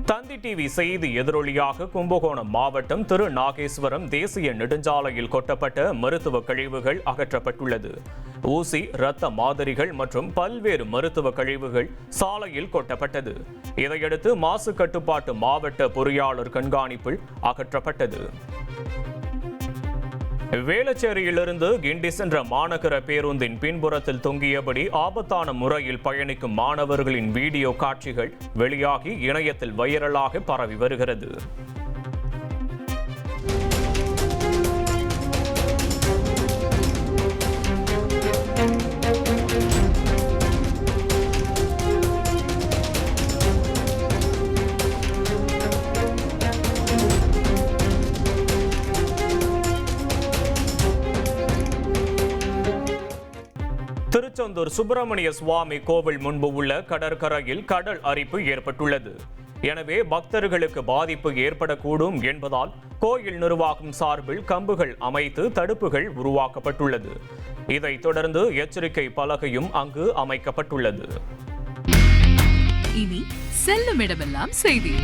தந்தி TV செய்தி எதிரொலியாக கும்பகோணம் மாவட்டம் திருநாகேஸ்வரம் தேசிய நெடுஞ்சாலையில் கொட்டப்பட்ட மருத்துவ கழிவுகள் அகற்றப்பட்டுள்ளது. ஊசி, இரத்த மாதிரிகள் மற்றும் பல்வேறு மருத்துவ கழிவுகள் சாலையில் கொட்டப்பட்டது. இதையடுத்து மாசு கட்டுப்பாட்டு மாவட்ட பொறியாளர் கண்காணிப்பில் அகற்றப்பட்டது. வேளச்சேரியிலிருந்து கிண்டி சென்ற மாநகர பேருந்தின் பின்புறத்தில் தொங்கியபடி ஆபத்தான முறையில் பயணிக்கும் மாணவர்களின் வீடியோ காட்சிகள் வெளியாகி இணையத்தில் வைரலாக பரவி வருகிறது. திருச்செந்தூர் சுப்பிரமணிய சுவாமி கோவில் முன்பு உள்ள கடற்கரையில் கடல் அரிப்பு ஏற்பட்டுள்ளது. எனவே பக்தர்களுக்கு பாதிப்பு ஏற்படக்கூடும் என்பதால் கோயில் நிர்வாகம் சார்பில் கம்புகள் அமைத்து தடுப்புகள் உருவாக்கப்பட்டுள்ளது. இதைத் தொடர்ந்து எச்சரிக்கை பலகையும் அங்கு அமைக்கப்பட்டுள்ளது. இனி செல்லும் இடமெல்லாம் செய்தி.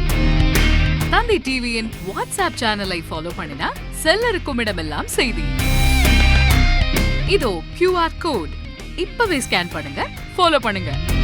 தந்தி டிவியின் வாட்ஸ்அப் சேனலை ஃபாலோ பண்ணினா செல்ல இருக்கும் இடமெல்லாம் செய்தி. இதோ QR கோட் இப்பவே ஸ்கேன் பண்ணுங்க, ஃபாலோ பண்ணுங்க.